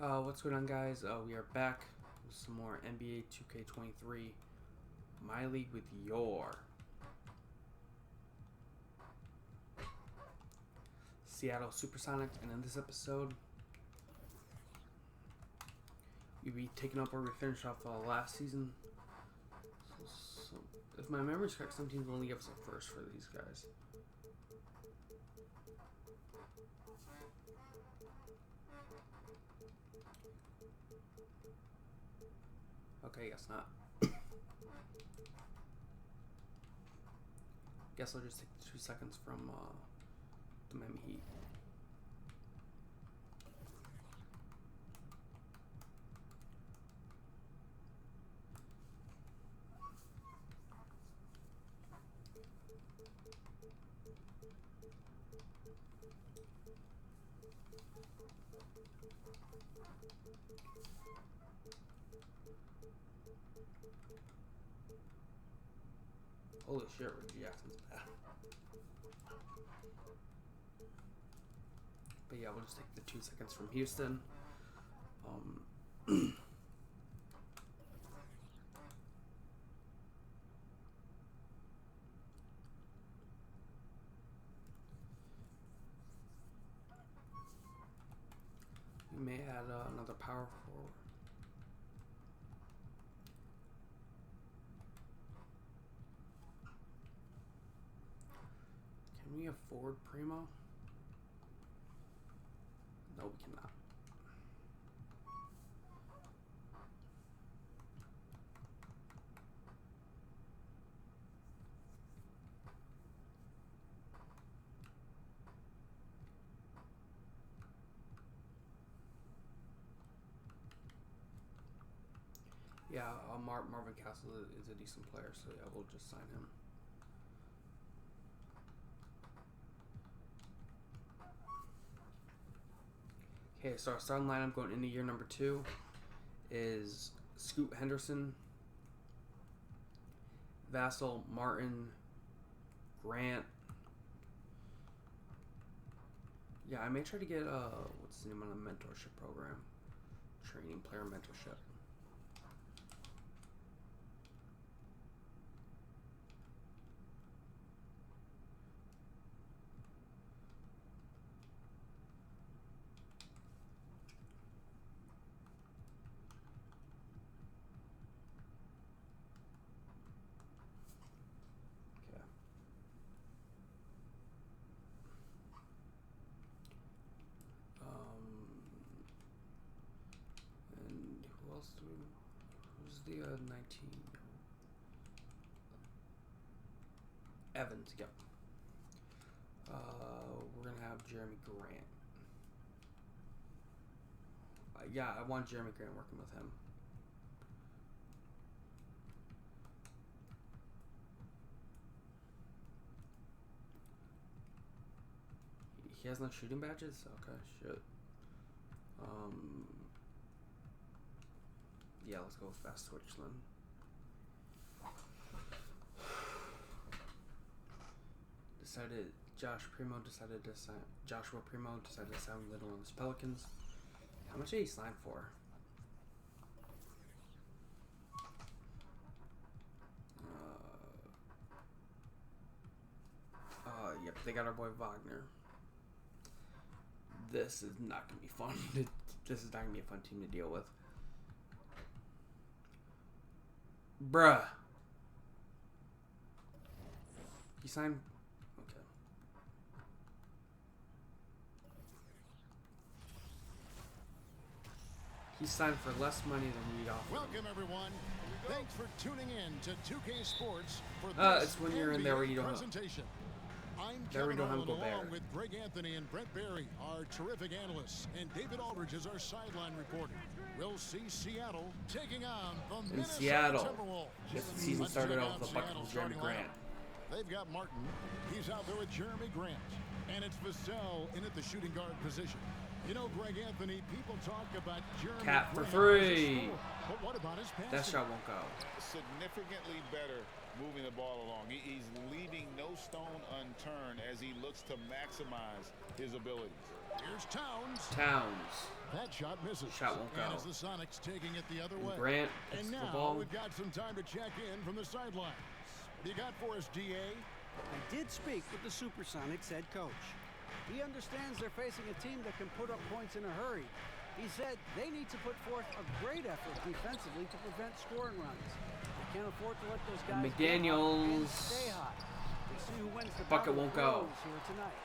What's going on, guys? We are back with some more NBA 2K23 My League with your Seattle SuperSonics, and in this episode we'll be taking up where we finished off last season. So if my memory's correct, some teams only give us a first for these guys. Okay, guess not. Guess I'll just take 2 seconds from the Miami Heat. Holy shit, Reggie Jackson's bad. But yeah, we'll just take the 2 seconds from Houston. We may add another power forward. Can we afford Primo? No, we cannot. Yeah, Marvin Castle is a decent player, so yeah, we'll just sign him. Okay, so our starting lineup going into year number 2 is Scoot Henderson, Vassell, Martin, Grant. Yeah, I may try to get what's the name on a mentorship program, training player mentorship. Who's the 19-year-old? Evans, yep. We're going to have Jeremy Grant. Yeah, I want Jeremy Grant working with him. He has no shooting badges? Okay, shit. Yeah, let's go with Fast Twitch then. Joshua Primo decided to sign Little on his Pelicans. How much did he sign for? Yep, they got our boy Wagner. This is not gonna be fun. This is not gonna be a fun team to deal with. Bruh. He signed. Okay. He signed for less money than we offered. Welcome, everyone. Thanks for tuning in to 2K Sports for this it's when you're in there where you don't presentation. I'm there we Kevin don't have Allen, Gobert. along with Greg Anthony and Brett Barry, our terrific analysts, and David Aldridge is our sideline reporter. We'll see Seattle taking on the Minnesota Seattle. Timberwolves. This season started off with a bucket from Jeremy Grant. They've got Martin. He's out there with Jeremy Grant. And it's Vassell in at the shooting guard position. You know, Greg Anthony, people talk about Jeremy Cat for Grant as a 3. scorer, but what about his passing? That shot won't go. Significantly better moving the ball along. He's leaving no stone unturned as he looks to maximize his abilities. Here's Towns. That shot misses. Shot won't go. And as the Sonics taking it the other way. Grant picks And the now ball. we've got some time to check in from the sidelines. What do you got for us, DA? I did speak with the SuperSonics head coach. He understands they're facing a team that can put up points in a hurry. He said they need to put forth a great effort defensively to prevent scoring runs. They can't afford to let those guys McDaniels. stay hot. We'll see who wins the Bucket battle won't of go. throws here tonight.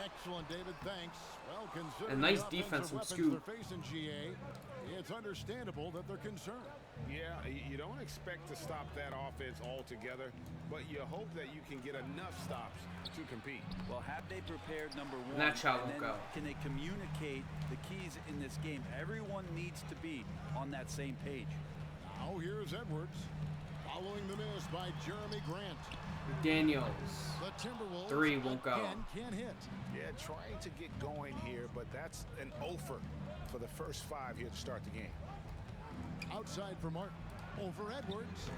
Excellent, David. Thanks. Well, considering And nice the defense offensive from weapons Scoop. they're facing, GA, it's understandable that they're concerned. Yeah, you don't expect to stop that offense altogether, but you hope that you can get enough stops to compete. Well, have they prepared number one? And that shot and won't then go. Can they communicate the keys in this game? Everyone needs to be on that same page. Now here's Edwards, following the miss by Jeremy Grant. McDaniels. The Timberwolves 3 won't go. again can't hit. Yeah, trying to get going here, but that's an offer for the first 5 here to start the game. Outside for Martin. Over Edwards.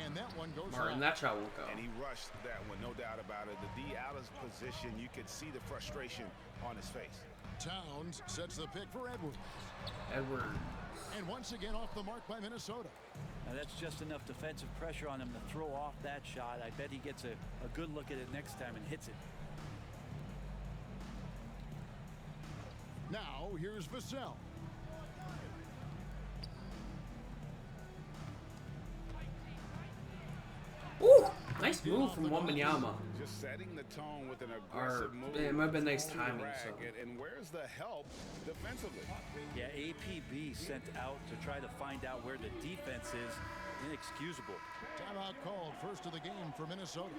And that one goes Martin, out. that shot won't go. And he rushed that one, no doubt about it. The D out of position, you could see the frustration on his face. Towns sets the pick for Edwards. Edwards. And once again off the mark by Minnesota. Now that's just enough defensive pressure on him to throw off that shot. I bet he gets a good look at it next time and hits it. Now here's Vassell. Ooh, nice move from Wembanyama. Just setting the tone with an Or, aggressive move. it might have been nice to the timing, rack. so. And where's the help defensively? Yeah, APB sent out to try to find out where the defense is. Inexcusable. Timeout called, first of the game for Minnesota.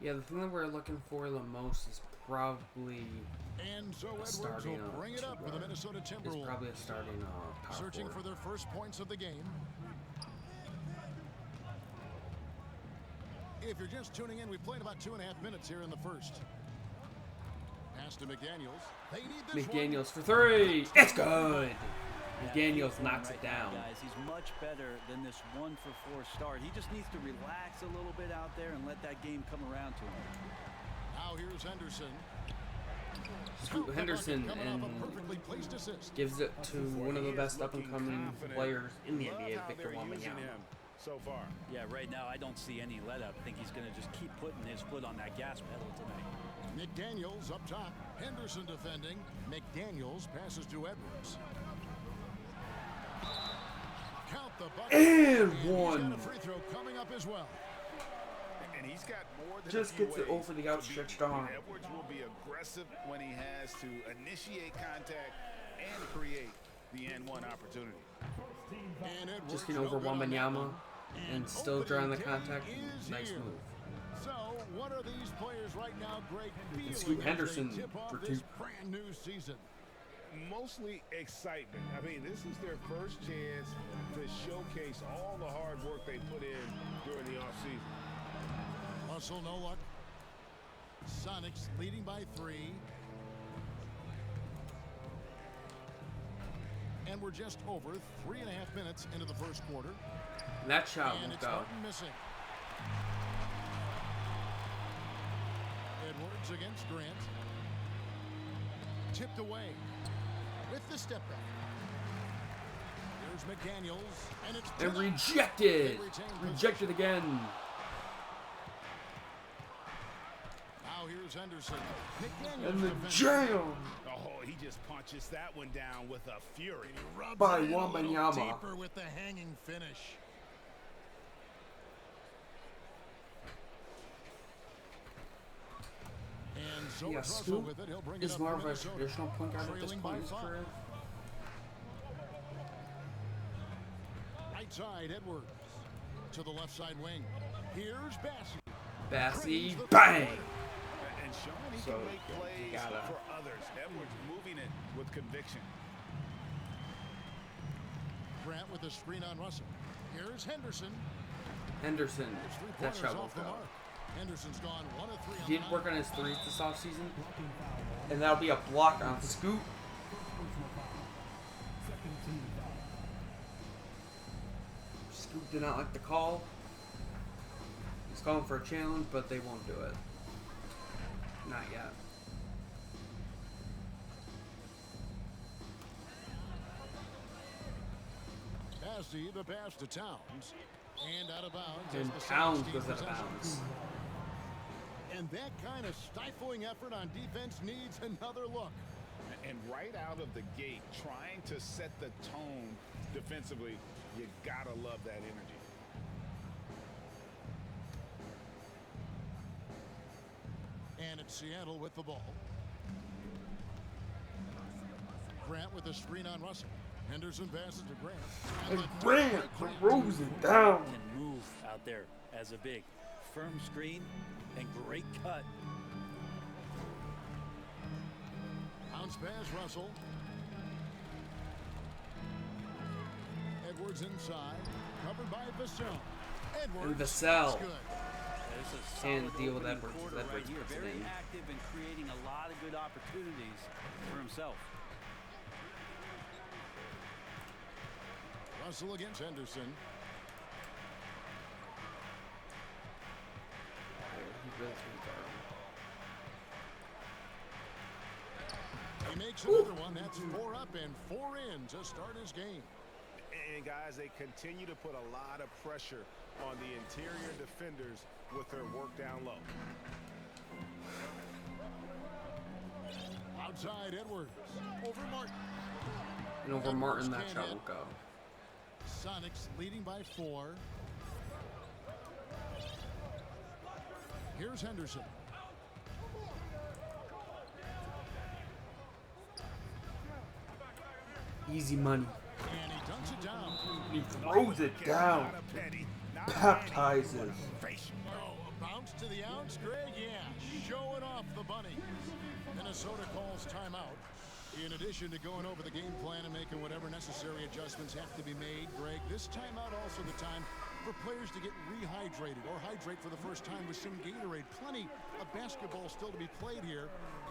Yeah, the thing that we're looking for the most is probably And so Edwards starting will bring it up for the Minnesota is Timberwolves. probably a starting power Searching forward. for their first points of the game. If you're just tuning in, we've played about 2.5 minutes here in the first. Pass to McDaniels. They need this McDaniels for 3. It's good. McDaniels knocks it Right now, down. guys, he's much better than this 1-for-4 start. He just needs to relax a little bit out there and let that game come around to him. Now here's Henderson. Scoot Henderson Coming off a and perfectly placed assist. gives it to one of the best Looking up-and-coming confident. players in the Love NBA, how Victor they're using Wembanyama. him so far. Yeah, right now I don't see any let up. I think he's going to just keep putting his foot on that gas pedal tonight. McDaniels up top. Henderson defending. McDaniels passes to Edwards. Count the bucket. And He's got one. a free throw coming up as well. And he's got more than Just a few gets it ways over the to beat outstretched you. arm. Edwards will be aggressive when he has to initiate contact and create the N1 opportunity. And Edwards Just getting over no good on that Wembanyama one. and still drawing the opening contact. day is Nice here. move. So, what are these players right now, Greg, feeling Scoot as Henderson they tip off for this 2. brand new season? Mostly excitement. I mean, this is their first chance to showcase all the hard work they put in during the offseason. Russell, no luck. Sonics leading by 3. And we're just over 3.5 minutes into the first quarter. That shot And won't it's go. Martin missing. Edwards against Grant. Tipped away with the step back. There's McDaniels, and it's And Pinnock. rejected. They retain Rejected again. Now here's Henderson. McDaniels And the defending. jam. Oh, he just punches that one down with a fury. Rubs by it in a little Wembanyama. deeper with the hanging finish. And so Yeah, it's Russell Scoop with it. He'll bring it is up more for of a Minnesota. traditional point guard at this Trailing point in by his 5. career. Right side, Edwards. To the left side wing. Here's Bassey. Bassey, Drains the bang! three-pointer. And showing he So, can make you plays gotta- for others. Edwards moving it with conviction. Grant with a screen on Russell. Here's Henderson. Henderson. His That three-pointers shot won't off the go. mark. Henderson's gone 1 of 3 on He the did night. work on his threes this offseason, and that'll be a block on Scoot. Scoot did not like the call. He's calling for a challenge, but they won't do it. Not yet. Passy, the pass to Towns. And out of bounds. And as the Towns Sox goes gain out of possession. bounds. And that kind of stifling effort on defense needs another look. And right out of the gate, trying to set the tone defensively, you gotta love that energy. And it's Seattle with the ball. Grant with the screen on Russell. Henderson passes to Grant. And Grant throws it down. Can move out there as a big. Firm screen and great cut. Bounce pass, Russell. Edwards inside. Covered by Vassell. Edwards. And Vassell. That's good. There's a Can't solid deal with opening Edwards. quarter Edwards right here. puts it Very in. active and creating a lot of good opportunities for himself. Russell against Henderson. He really threw He makes another one. That's 4 up and 4 in to start his game. And guys, they continue to put a lot of pressure on the interior defenders with their work down low. Outside Edwards. Over Martin. And over Martin, that Edwards shot can't will go. Sonics leading by 4. Here's Henderson. Easy money. And he dunks it down. He throws it down. Not a penny, not a Baptizes. penny. Face. Oh, a bounce to the ounce, Greg. Yeah, showing off the bunny. Minnesota calls timeout. In addition to going over the game plan and making whatever necessary adjustments have to be made, Greg, this timeout also the time for players to get rehydrated or hydrate for the first time with some Gatorade. Plenty of basketball still to be played here,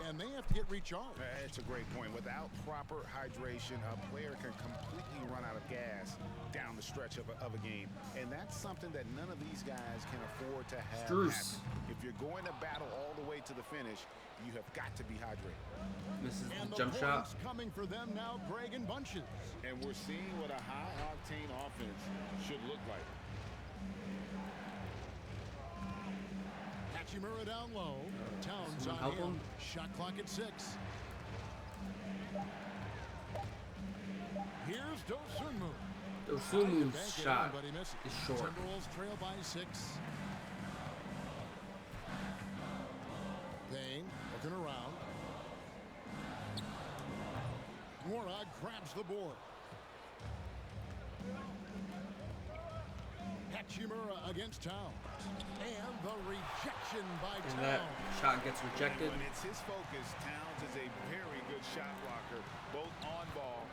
and they have to get recharged. It's a great point. Without proper hydration, a player can completely run out of gas down the stretch of a game. And that's something that none of these guys can afford to have Struce. happen. If you're going to battle all the way to the finish, you have got to be hydrated. Misses And the the jump shot. points coming for them now, Greg, in bunches. And we're seeing what a high-octane offense should look like. Hachimura down low. Towns Someone on help him. him? Shot clock at 6. Here's Dosunmu. Osumu's Bank it shot in, but he misses. is short. Timberwolves trail by 6. Payne looking around. Morag grabs the board. Hachimura against Towns. And the rejection by And that Towns. shot gets rejected. When it's his focus, Towns is a very good shot blocker, both on ball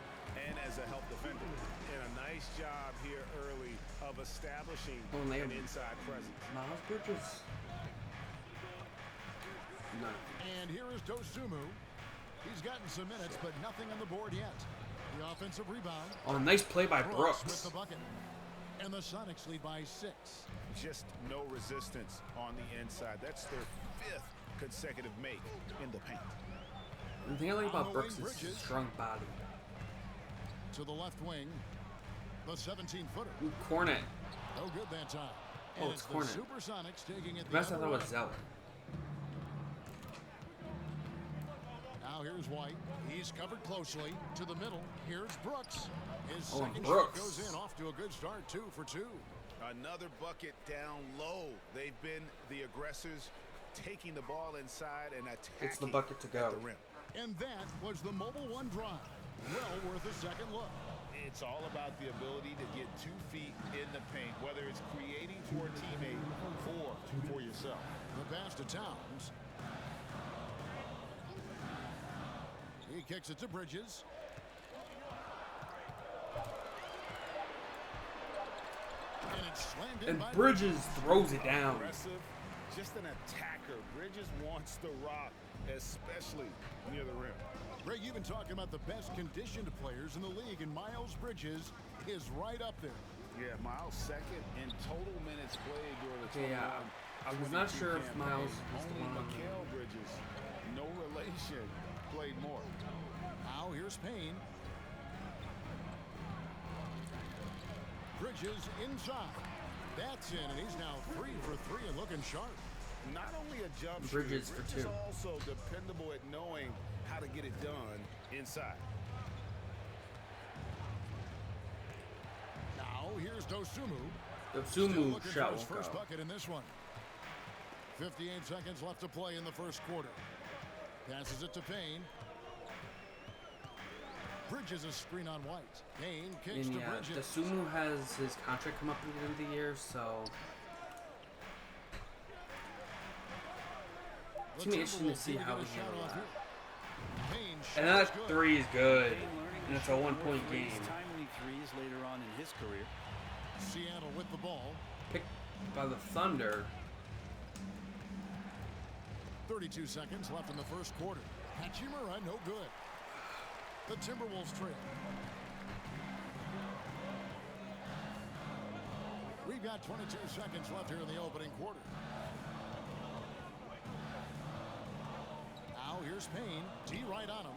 and as a help defender. And a nice job here early of establishing Oh, and they an have- inside presence. Miles Bridges. No. And here is Dosunmu. He's gotten some minutes, but nothing on the board yet. The offensive rebound. Oh, nice play by Brooks with Brooks. the bucket. And the Sonics lead by 6. Just no resistance on the inside. That's their 5th consecutive make in the paint. The thing I like On about the Brooks wing, is his Bridges. strong body. To the left wing. The 17-footer. Ooh, Cornet. No good that time. Oh, And it's the Cornet. SuperSonics taking it The the best I other thought was way. Zeller. Now here's White. He's covered closely. To the middle. Here's Brooks. His Oh, second Brooks. shot goes in. Off to a good start. 2 for 2. Another bucket down low. They've been the aggressors, taking the ball inside and attacking It's the bucket to go. at the rim. And that was the Mobile One drive. Well worth a second look. It's all about the ability to get 2 feet in the paint, whether it's creating for a teammate or for yourself. The pass to Towns. He kicks it to Bridges. And it's slammed in And by Bridges throws it down. Aggressive, just an attacker. Bridges wants the rock, especially near the rim. Greg, you've been talking about the best conditioned players in the league, and Miles Bridges is right up there. Yeah, Miles second in total minutes played during the 21. Okay, I was not sure if Miles was the Only one on Mikal Bridges, no relation, played more. Now here's Payne. Bridges inside. That's in, and he's now 3 for 3 and looking sharp. Not only a jump Bridges shooter, for Bridges 2. also dependable at knowing how to get it done inside. Now here's Dosunmu. Dosunmu Still looking shot for his won't first go. bucket in this one. 58 seconds left to play in the first quarter. Passes it to Payne. Bridges a screen on White. Payne kicks And to yeah, Bridges. Dosunmu has his contract come up at the end of the year, so it's gonna be interesting to see how he handles that. And that 3 is good, and it's a 1-point game. Timely threes later on in his career. Seattle with the ball. Picked by the Thunder. 32 seconds left in the first quarter. Hachimura, no good. The Timberwolves trail. We've got 22 seconds left here in the opening quarter. Now here's Payne. D right on him.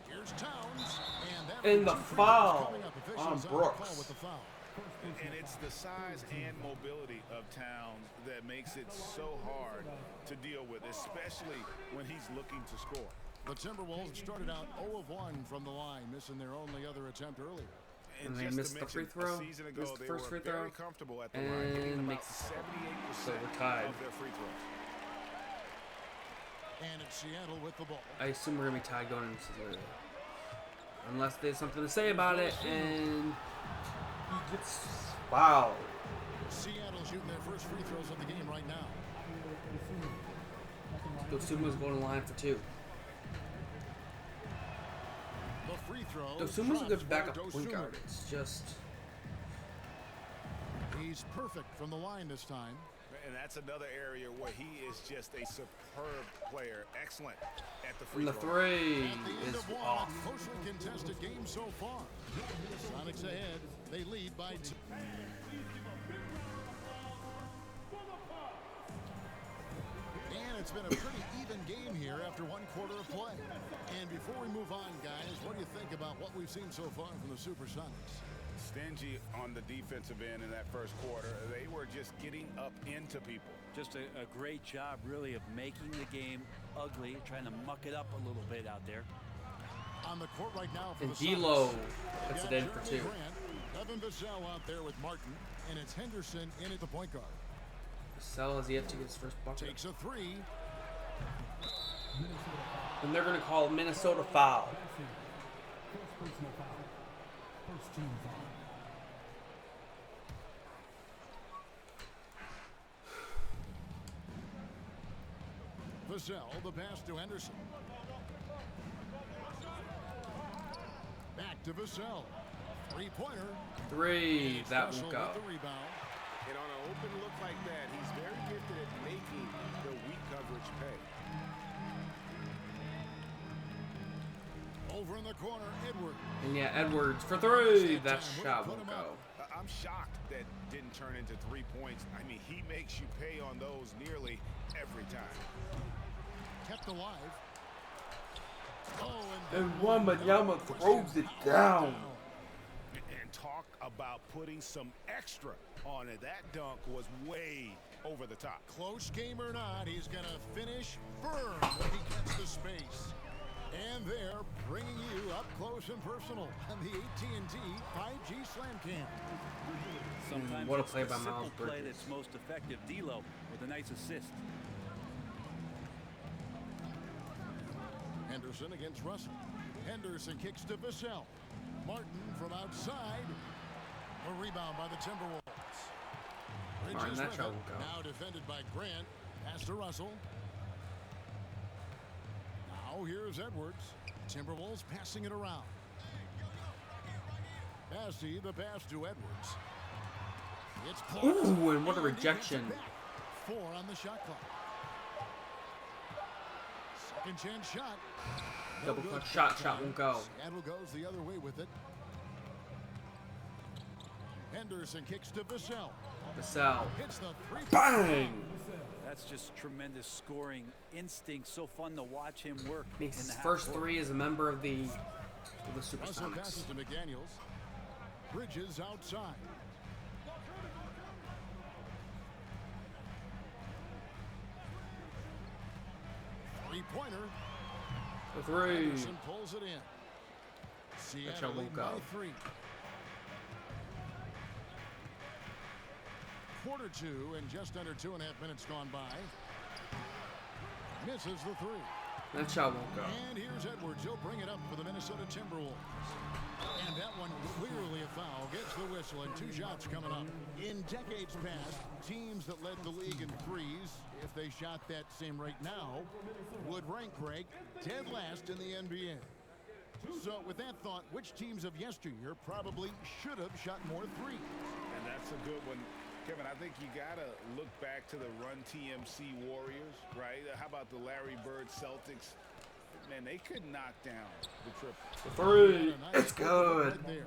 Here's Towns. And the foul on Brooks. With the foul. And it's the size and mobility of Towns that makes it so hard to deal with, especially when he's looking to score. The Timberwolves started out 0 of 1 from the line, missing their only other attempt earlier. And they just to missed the free mention, throw, a season ago, missed the they first were free very throw, comfortable at the line, hitting and about makes the second. 78% So we're tied. of their free throws. And it's Seattle with the ball. I assume we're gonna be tied going into the, unless there's something to say about it, and he gets fouled. Seattle shooting their first free throws of the game right now. Dosunmu's going to line for 2. The free throw. Dosunmu's a drops good backup for point Dosunmu. guard. It's just He's perfect from the line this time. And that's another area where he is just a superb player. Excellent at the free from the throw. 3 At the end is of one, off. a closely contested game so far. Sonics ahead. They lead by 2. And it's been a pretty even game here after 1 quarter of play. And before we move on, guys, what do you think about what we've seen so far from the SuperSonics? Stingy on the defensive end in that first quarter. They were just getting up into people. Just a great job, really, of making the game ugly, trying to muck it up a little bit out there. On the court right now for And the D'Lo Sonics. puts it Got in for Jeremy 2. Grant, Evan Vassell out there with Martin, and it's Henderson in at the point guard. Vassell has yet to get his first bucket. Takes a 3. And they're going to call Minnesota foul. Vassell, the pass to Henderson. Back to Vassell. 3-pointer. 3, that Russell won't go. with the rebound. And on an open look like that, he's very gifted at making the weak coverage pay. Over in the corner, Edward. And yeah, Edwards for 3. That shot won't go. I'm shocked that didn't turn into 3 points. I mean, he makes you pay on those nearly every time. Kept alive. Oh, And Wembanyama throws it down. And talk about putting some extra on it. That dunk was way over the top. Close game or not, he's going to finish firm when he gets the space. And they're bringing you up close and personal on the AT&T 5G Slam Cam. Sometimes What a it's play the by Miles simple play Bridges. that's most effective. D'Lo with a nice assist. Henderson against Russell. Henderson kicks to Vassell. Martin from outside. A rebound by the Timberwolves. Bridges that with shot it. won't go. Now defended by Grant. Pass to Russell. Now here's Edwards. Timberwolves passing it around. Passy, the pass to Edwards. It's blocked. Ooh, and what a And he gets it rejection. back. 4 on the shot clock. Second chance shot. No Double good. clutch shot. Shot won't go. Seattle goes the other way with it. Henderson kicks to Vassell. Vassell. Hits the three. Bang! That's just tremendous scoring instinct. So fun to watch him work. Makes in his the first half-court. 3 as a member of the Russell SuperSonics. passes to McDaniels. Bridges outside. Three-pointer. The 3. Henderson pulls it in. Seattle won't lead by go. 3. Quarter 2 and just under 2.5 minutes gone by. Misses the 3. That shot won't go. And here's Edwards. He'll bring it up for the Minnesota Timberwolves. And that one clearly a foul. Gets the whistle and 2 shots coming up. In decades past, teams that led the league in threes, if they shot that same rate now, would rank, Greg, dead last in the NBA. So with that thought, which teams of yesteryear probably should have shot more threes? And that's a good one. Kevin, I think you got to look back to the Run TMC Warriors, right? How about the Larry Bird Celtics? Man, they could knock down the triple. The 3. Nice It's good. right there.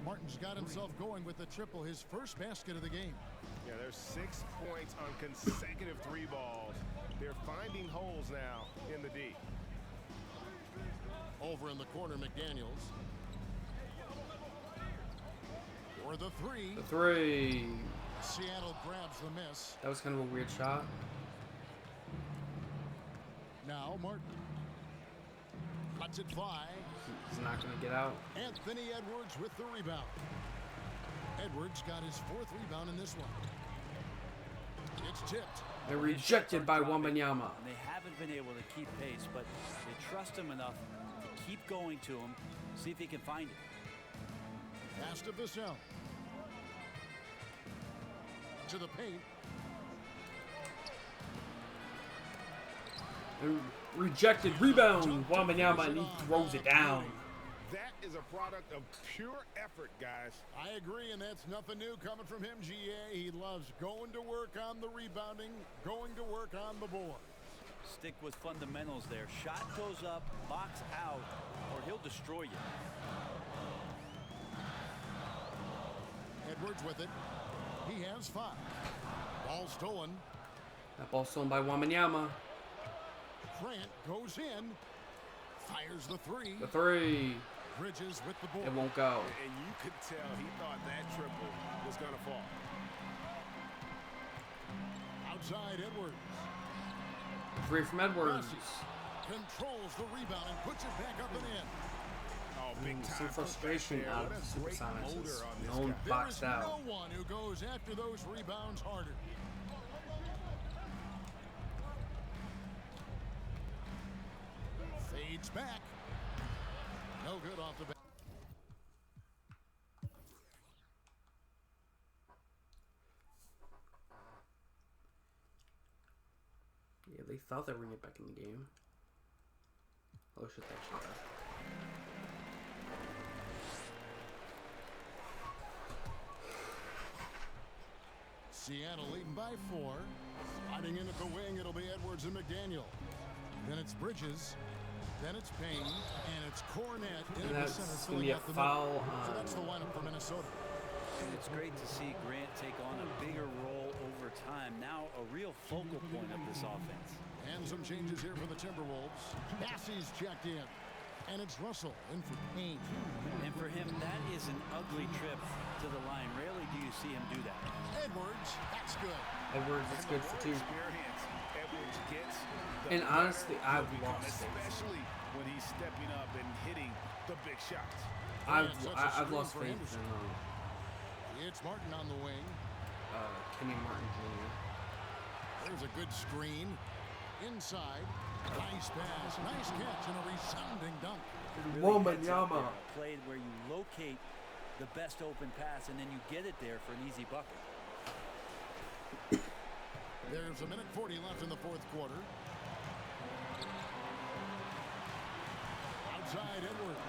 Martin's got himself going with the triple, his first basket of the game. Yeah, there's 6 points on consecutive 3 balls. They're finding holes now in the D. Over in the corner, McDaniels. For the 3. The 3. Seattle grabs the miss. That was kind of a weird shot. Now Martin. Lets it fly. He's not going to get out. Anthony Edwards with the rebound. Edwards got his 4th rebound in this one. It's tipped. They're rejected by Wembanyama. And they haven't been able to keep pace, but they trust him enough to keep going to him, see if he can find it. Pass to Vassell. To the paint. They're rejected. Rebound. Wembanyama, and he throws it down. That is a product of pure effort, guys. I agree, and that's nothing new coming from him, GA. He loves going to work on the rebounding, going to work on the board. Stick with fundamentals there. Shot goes up, box out, or he'll destroy you. Edwards with it. He has 5. Ball stolen. That ball stolen by Wembanyama. Grant goes in. Fires the 3. The 3. Bridges with the board. It won't go. And you could tell he thought that triple was going to fall. Outside Edwards. 3 from Edwards. Controls the rebound and puts it back up and in. Oh, big Some time. frustration putback there. out of What the a great SuperSonics. motor on this No one guy. There is boxed out. no one who goes after those rebounds harder. Fades back. No good off the back. Yeah, they thought they were going to get back in the game. Oh shit, that shot. Seattle leading by 4. Sliding in at the wing, it'll be Edwards and McDaniel. Then it's Bridges. Then it's Payne. And it's Cornette in And at the that's center. going to be a filling out the foul middle. So on... that's the lineup for Minnesota. And it's great to see Grant take on a bigger role over time. Now a real focal point of this offense. And some changes here for the Timberwolves. Bassey's checked in. And it's Russell in for Payne. And for him, that is an ugly trip to the line. Rarely do you see him do that. Edwards, that's good. Edwards is good for 2. Experience Edwards gets. And honestly, I've lost faith. Especially when he's stepping up and hitting the big shots. I've lost faith in It's Martin on the wing. Kenny Martin Jr. There's a good screen. Inside. Nice pass. Nice catch and a resounding dunk. Really gets out there, played where you locate the best open pass and then you get it there for an easy bucket. There's a minute 40 left in the 4th quarter. Outside Edwards.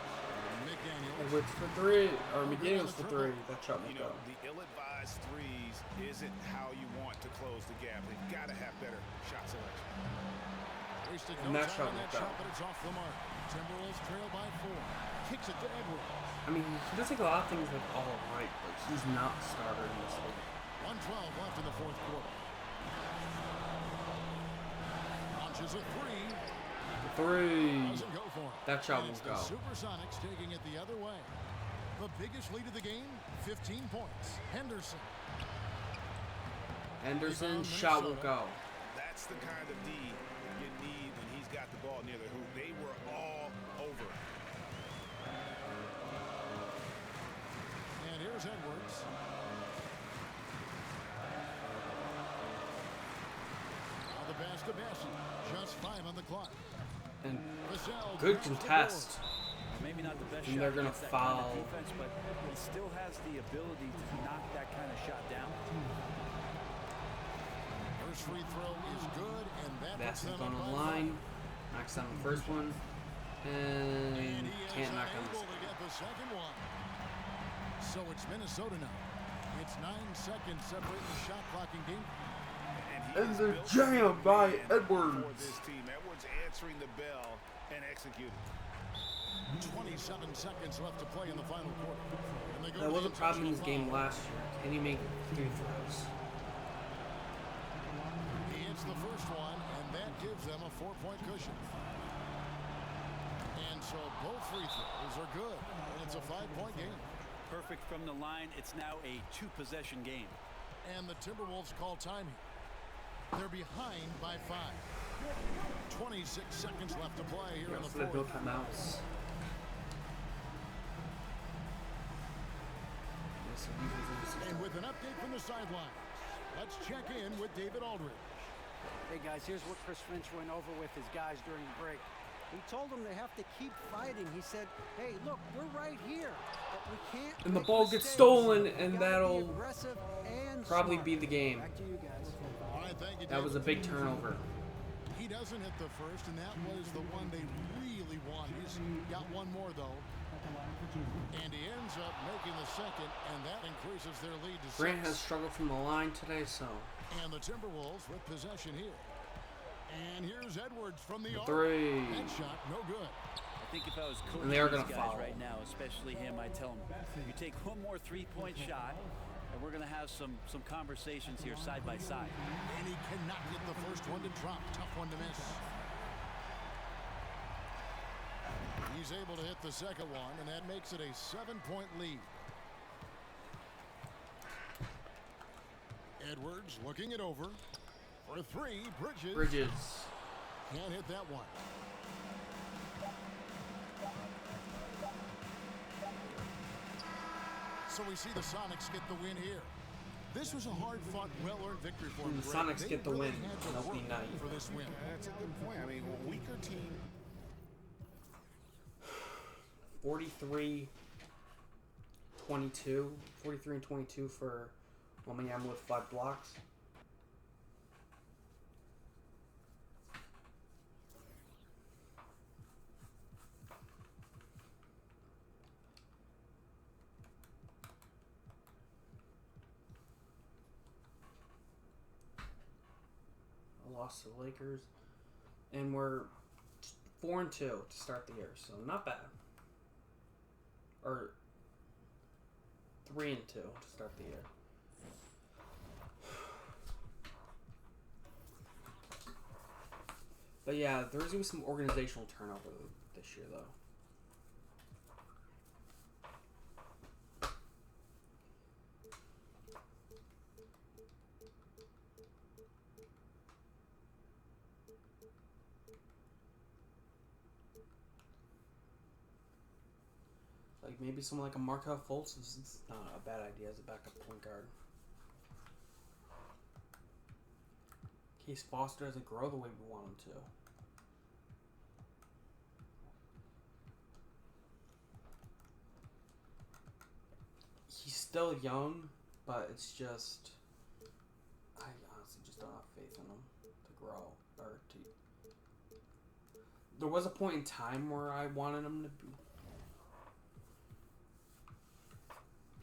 Edwards for 3, or McDaniels for 3. That shot won't You know, go. the ill-advised threes isn't how you want to close the gap. They've got to have better shot selection. Wasted And no that shot time on won't that go. shot, but it's off the mark. Timberwolves trail by 4. Kicks it to Edwards. I mean, he does like a lot of things like all right, but he's not a starter in this league. 1:12 left in the fourth quarter. Launches a 3. 3. Doesn't go for it. That shot And it's won't go. the SuperSonics taking it the other way. The biggest lead of the game, 15 points. Henderson. Henderson's shot won't go. That's the kind of D you need when he's got the ball near the hoop. They were all over. And here's Edwards. Now the pass to Bessie. Just 5 on the clock. And Vassell good grabs the contest. Maybe not the best And shot they're gonna against that foul. kind of defense, but he still has the ability to knock that kind of shot down. First free throw is good, and that puts Bassett them going up on the by line. Knocks down the first one. And And he can't is knock down unable the to get the second one. So it's Minnesota now. It's 9 seconds separating the shot clock in game. And he's the built jam by for Edwards. this team. Edwards answering the bell and executing. 27 seconds left to play in the final quarter. And they go That to was the a problem in his intentional game foul. last year. Can he make 3 throws? He hits the first one, and that gives them a 4-point cushion. And so both free throws are good, and it's a 5-point game. Perfect from the line. It's now a 2-possession game. And the Timberwolves call time here. They're behind by 5. 26 seconds left to play here in the So they built fourth. timeouts. And with an update from the sidelines, let's check in with David Aldridge. Hey guys, here's what Chris Finch went over with his guys during the break. He told them they have to keep fighting. He said, hey, look, we're right here, but we can't. And the make ball gets mistakes. stolen, We and gotta be that'll aggressive and probably smart." be the game. Back to you guys. All right, thank you, That was a David. big turnover. He doesn't hit the first, and that was the one they really wanted. He's got one more, though. And he ends up making the second, and that increases their lead to 6. Grant has struggled from the line today, so And the Timberwolves with possession here. And here's Edwards from the arc. 3. That shot, no good. I think if I was coaching And they are these gonna guys foul. right now, especially him, I'd tell him, you take one more 3-point shot, and we're going to have some conversations here side by side. And he cannot get the first one to drop. Tough one to miss. He's able to hit the second one, and that makes it a 7-point lead. Edwards looking it over. For 3, Bridges. Can't hit that one. So we see the Sonics get the win here. This was a hard-fought, well-earned victory for them. The Greg. Sonics They get the really win had to on opening work night. for this win. That's a good point. I mean, a weaker team. 43-22. 43 and 22 for Wilmingham with 5 blocks. A loss to the Lakers. And we're 4-2 to start the year, so not bad. Or 3-2 to start the year. But yeah, there's gonna be some organizational turnover this year, though. Like maybe someone like a Markelle Fultz is not a bad idea as a backup point guard. Case Foster doesn't grow the way we want him to. He's still young, but it's just I honestly just don't have faith in him to grow or to. There was a point in time where I wanted him to be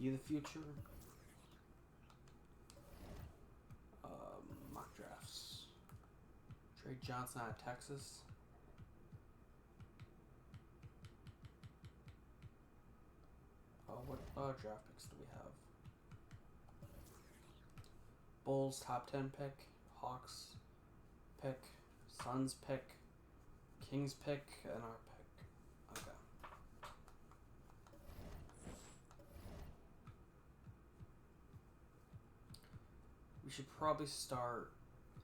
be the future. Mock drafts. Trey Johnson out of Texas. What draft picks do we have? Bulls top 10 pick, Hawks pick, Suns pick, Kings pick, and our pick. Okay. We should probably start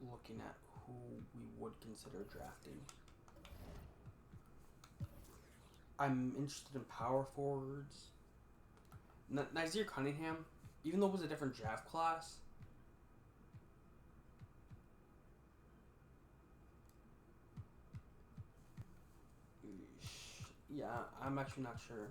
looking at who we would consider drafting. I'm interested in power forwards. Nazir Cunningham, even though it was a different draft class, yeah, I'm actually not sure.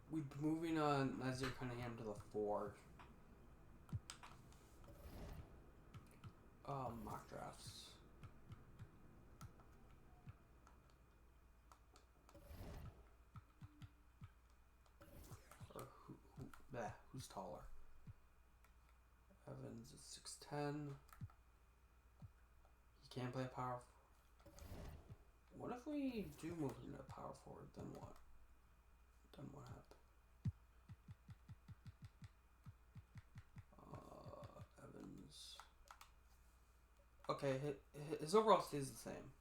We'd be moving Nazir Cunningham to the 4. Mock drafts. Or who's taller? Evans is 6'10". He can't play power. What if we do move him to power forward? Then what? Then what happens? Evans. Okay, his overall stays the same.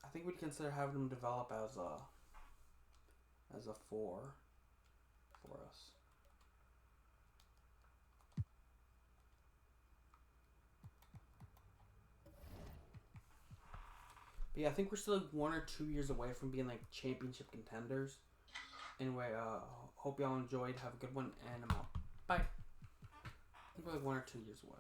I think we'd consider having him develop as a 4 for us. But yeah, I think we're still like 1 or 2 years away from being like championship contenders. Anyway, hope y'all enjoyed. Have a good one, and I'm out. Bye. I think we're like 1 or 2 years away.